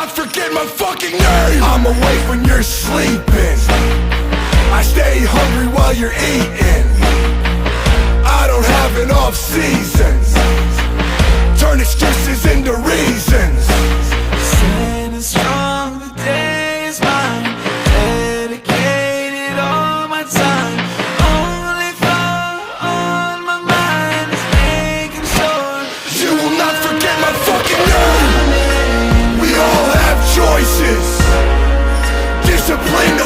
not forget my fucking name. I'm awake when you're sleeping, I stay hungry while you're eating. I don't have an off season, turn excuses into reasons. Standing strong, the day is mine. Dedicated all my time. Only thought on my mind is making sure you will not forget my fucking name. We all have choices, discipline